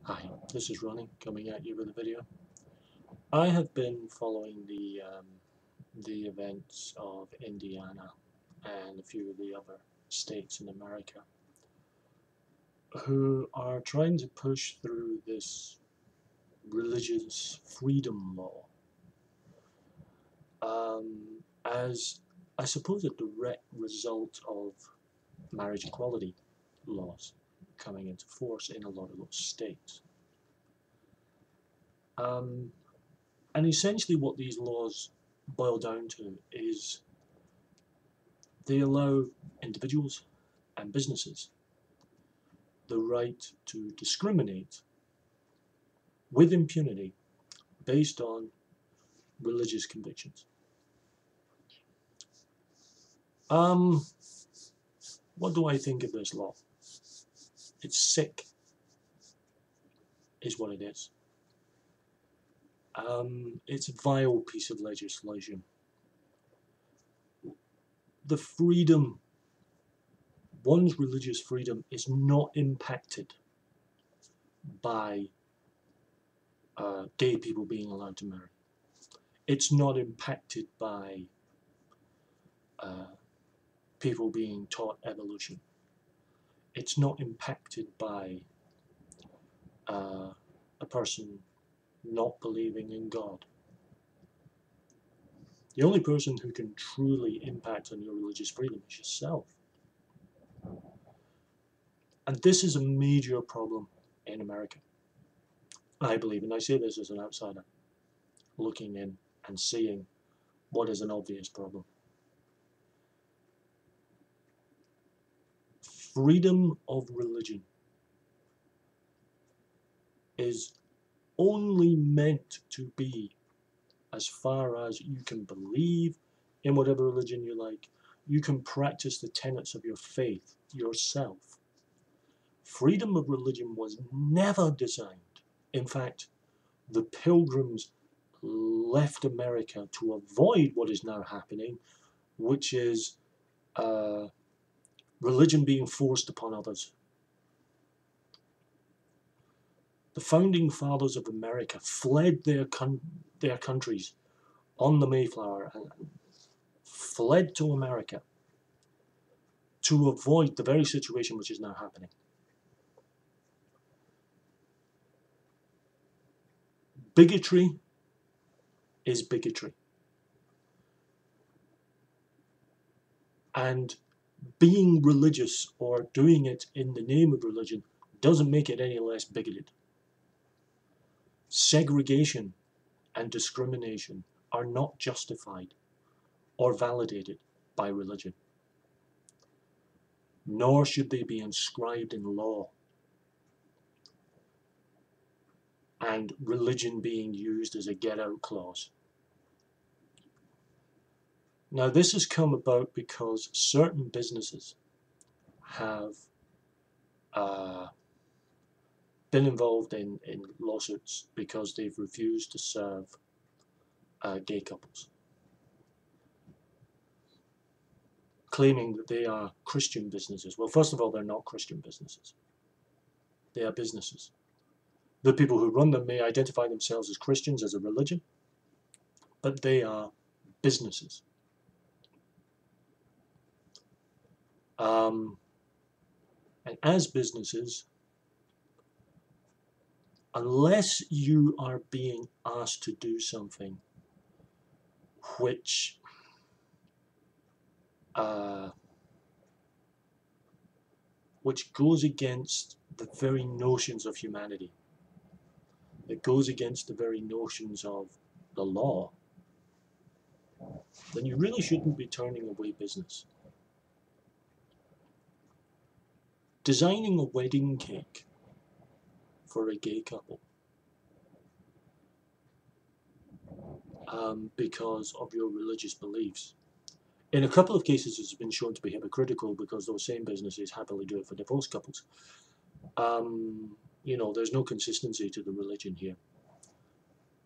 Hi, this is Ronnie coming at you with a video. I have been following the events of Indiana and a few of the other states in America who are trying to push through this religious freedom law as, I suppose, a direct result of marriage equality laws coming into force in a lot of those states. Um, and essentially what these laws boil down to is they allow individuals and businesses the right to discriminate with impunity based on religious convictions. Um, what do I think of this law? It's sick, is what it is. It's a vile piece of legislation. The freedom, one's religious freedom, is not impacted by gay people being allowed to marry. It's not impacted by people being taught evolution. It's not impacted by a person not believing in God. The only person who can truly impact on your religious freedom is yourself. And this is a major problem in America, I believe, and I say this as an outsider, looking in and seeing what is an obvious problem. Freedom of religion is only meant to be as far as you can believe in whatever religion you like. You can practice the tenets of your faith yourself. Freedom of religion was never designed. In fact, the Pilgrims left America to avoid what is now happening, which is religion being forced upon others. The founding fathers of America fled their countries on the Mayflower and fled to America to avoid the very situation which is now happening. Bigotry is bigotry. And being religious or doing it in the name of religion doesn't make it any less bigoted. Segregation and discrimination are not justified or validated by religion, nor should they be inscribed in law, and religion being used as a get-out clause. Now, this has come about because certain businesses have been involved in lawsuits because they've refused to serve gay couples, claiming that they are Christian businesses. Well, first of all, they're not Christian businesses. They are businesses. The people who run them may identify themselves as Christians, as a religion, but they are businesses. And as businesses, unless you are being asked to do something which goes against the very notions of humanity, it goes against the very notions of the law, then you really shouldn't be turning away business. Designing a wedding cake for a gay couple because of your religious beliefs. In a couple of cases, it's been shown to be hypocritical because those same businesses happily do it for divorced couples. There's no consistency to the religion here.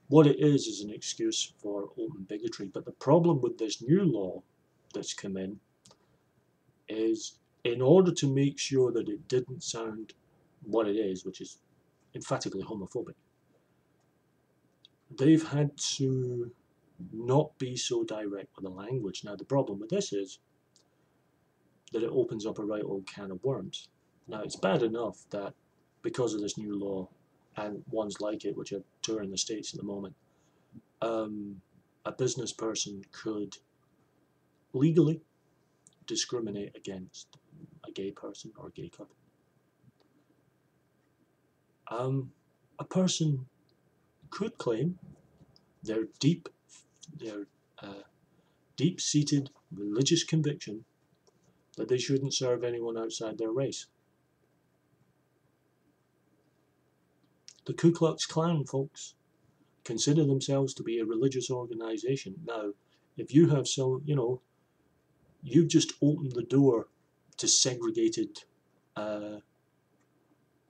What it is an excuse for open bigotry. But the problem with this new law that's come in is, in order to make sure that it didn't sound what it is, which is emphatically homophobic. They've had to not be so direct with the language. Now, the problem with this is that it opens up a right old can of worms. Now, it's bad enough that because of this new law and ones like it, which are touring the States at the moment, a business person could legally discriminate against a gay person or a gay couple. A person could claim their their uh, deep-seated religious conviction that they shouldn't serve anyone outside their race. The Ku Klux Klan, folks, consider themselves to be a religious organization. Now, if you have some, you've just opened the door to segregated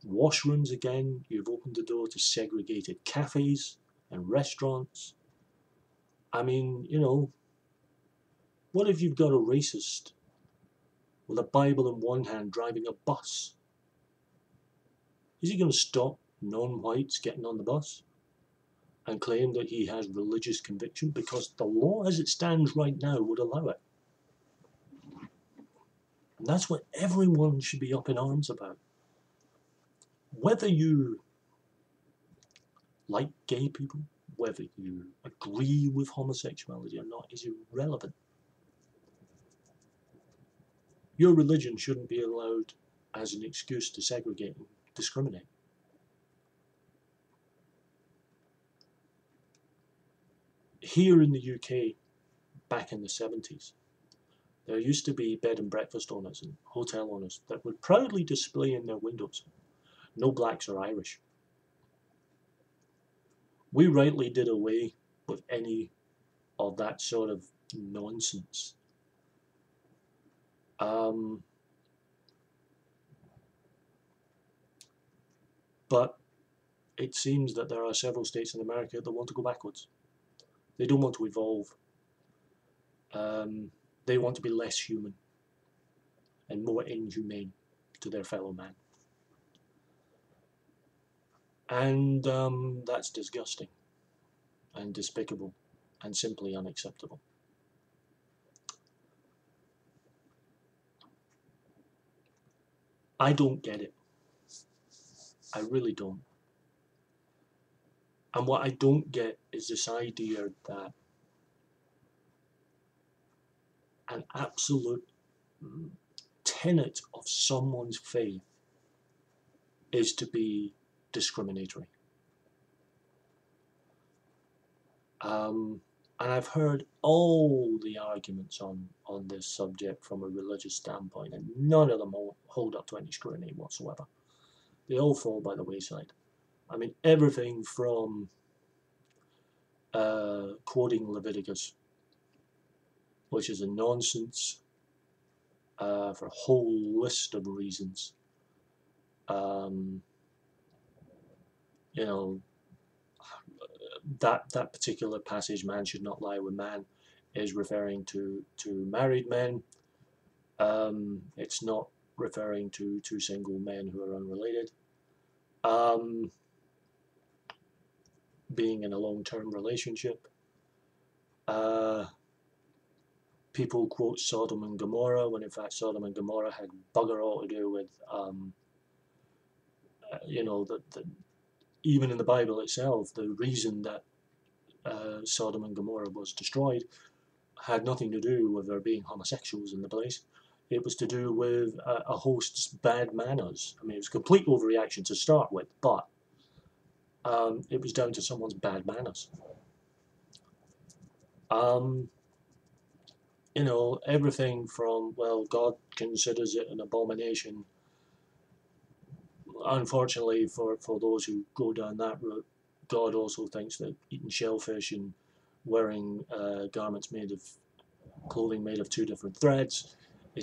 washrooms again. You've opened the door to segregated cafes and restaurants. I mean, what if you've got a racist with a Bible in one hand driving a bus? Is he going to stop non-whites getting on the bus and claim that he has religious conviction? Because the law as it stands right now would allow it. And that's what everyone should be up in arms about. Whether you like gay people, whether you agree with homosexuality or not, is irrelevant. Your religion shouldn't be allowed as an excuse to segregate and discriminate. Here in the UK, back in the 70s, there used to be bed and breakfast owners and hotel owners that would proudly display in their windows, no blacks or Irish. We rightly did away with any of that sort of nonsense. But it seems that there are several states in America that want to go backwards. They don't want to evolve. They want to be less human and more inhumane to their fellow man. And that's disgusting and despicable and simply unacceptable. I don't get it. I really don't. And what I don't get is this idea that an absolute tenet of someone's faith is to be discriminatory. And I've heard all the arguments on this subject from a religious standpoint, and none of them hold up to any scrutiny whatsoever. They all fall by the wayside. I mean, everything from quoting Leviticus, which is a nonsense for a whole list of reasons. That particular passage, man should not lie with man, is referring to married men. It's not referring to two single men who are unrelated. Being in a long-term relationship. People quote Sodom and Gomorrah when in fact Sodom and Gomorrah had bugger all to do with, even in the Bible itself, the reason that Sodom and Gomorrah was destroyed had nothing to do with there being homosexuals in the place. It was to do with a host's bad manners. I mean, it was a complete overreaction to start with, but it was down to someone's bad manners. Everything from, well, God considers it an abomination. Unfortunately, for those who go down that route, God also thinks that eating shellfish and wearing clothing made of two different threads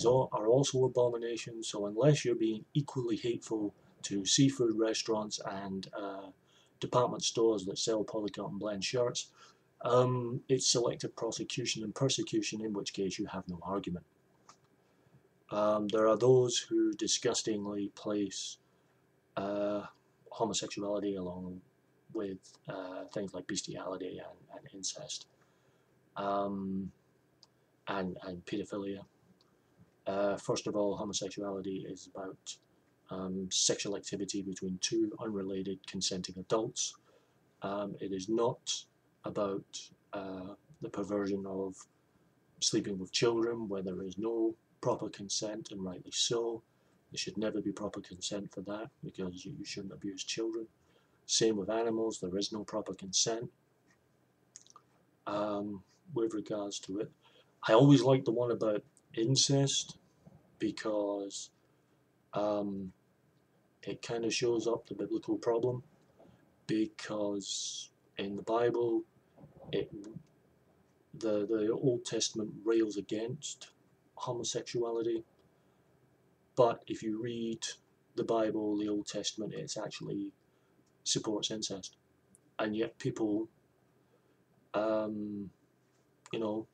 are also abominations. So unless you're being equally hateful to seafood restaurants and department stores that sell polycotton blend shirts, it's selective prosecution and persecution, in which case you have no argument. There are those who disgustingly place homosexuality along with things like bestiality and incest and paedophilia. First of all, homosexuality is about sexual activity between two unrelated consenting adults. It is not about the perversion of sleeping with children where there is no proper consent, and rightly so. There should never be proper consent for that, because you shouldn't abuse children. Same with animals, there is no proper consent with regards to it. I always like the one about incest, because it kind of shows up the biblical problem, because in the Bible, the Old Testament rails against homosexuality, but if you read the Bible, the Old Testament, it actually supports incest, and yet people, you know,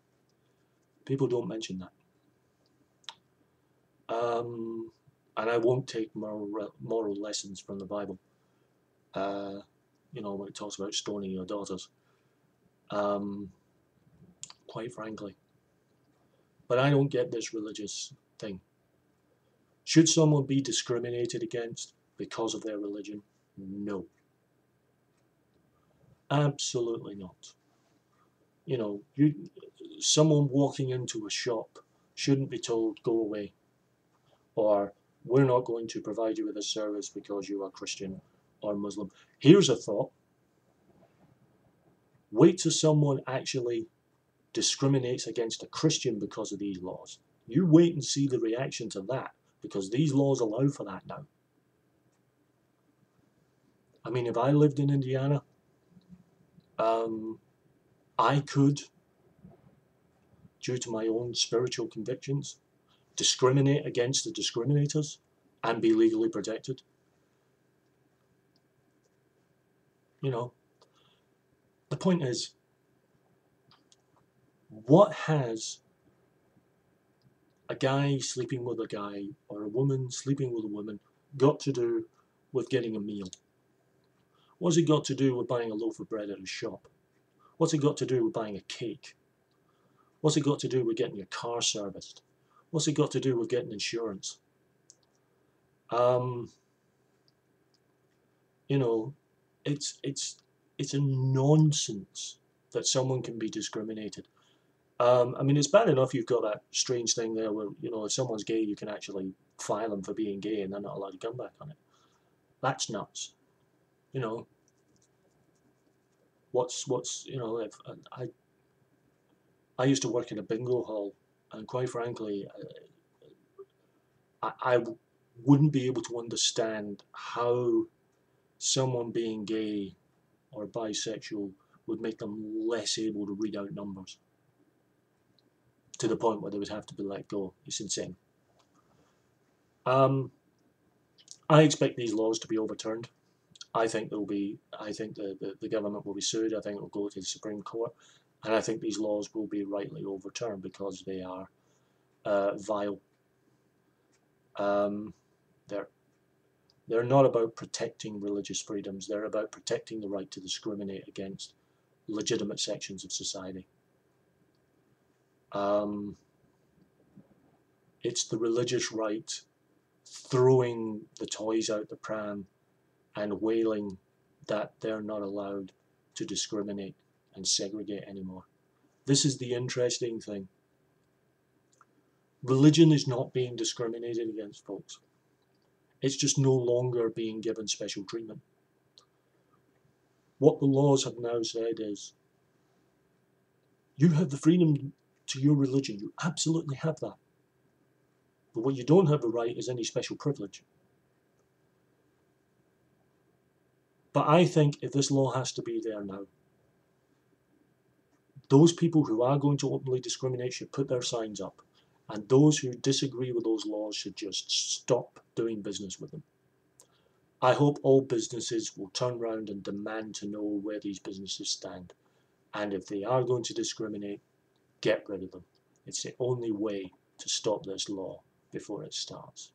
people don't mention that. And I won't take moral lessons from the Bible. You know, when it talks about stoning your daughters, quite frankly. But I don't get this religious thing. Should someone be discriminated against because of their religion? No. Absolutely not. You know, someone walking into a shop shouldn't be told, go away, or we're not going to provide you with a service because you are Christian or Muslim. Here's a thought. Wait till someone actually discriminates against a Christian because of these laws. You wait and see the reaction to that, because these laws allow for that now. I mean, if I lived in Indiana, I could, due to my own spiritual convictions, discriminate against the discriminators and be legally protected. You know, the point is, what has a guy sleeping with a guy or a woman sleeping with a woman got to do with getting a meal? What's it got to do with buying a loaf of bread at a shop? What's it got to do with buying a cake? What's it got to do with getting your car serviced? What's it got to do with getting insurance? You know, it's a nonsense that someone can be discriminated. I mean, it's bad enough you've got that strange thing there where, you know, if someone's gay, you can actually file them for being gay and they're not allowed to come back on it. That's nuts. You know, you know, if I used to work in a bingo hall, and quite frankly, I wouldn't be able to understand how someone being gay or bisexual would make them less able to read out numbers to the point where they would have to be let go. It's insane. I expect these laws to be overturned. I think the government will be sued. I think it will go to the Supreme Court, and I think these laws will be rightly overturned because they are vile. They're not about protecting religious freedoms. They're about protecting the right to discriminate against legitimate sections of society. It's the religious right throwing the toys out the pram and wailing that they're not allowed to discriminate and segregate anymore. This is the interesting thing. Religion is not being discriminated against, folks. It's just no longer being given special treatment. What the laws have now said is, you have the freedom to your religion. You absolutely have that. But what you don't have the right is any special privilege. But I think if this law has to be there now, those people who are going to openly discriminate should put their signs up. And those who disagree with those laws should just stop doing business with them. I hope all businesses will turn around and demand to know where these businesses stand. And if they are going to discriminate, get rid of them. It's the only way to stop this law before it starts.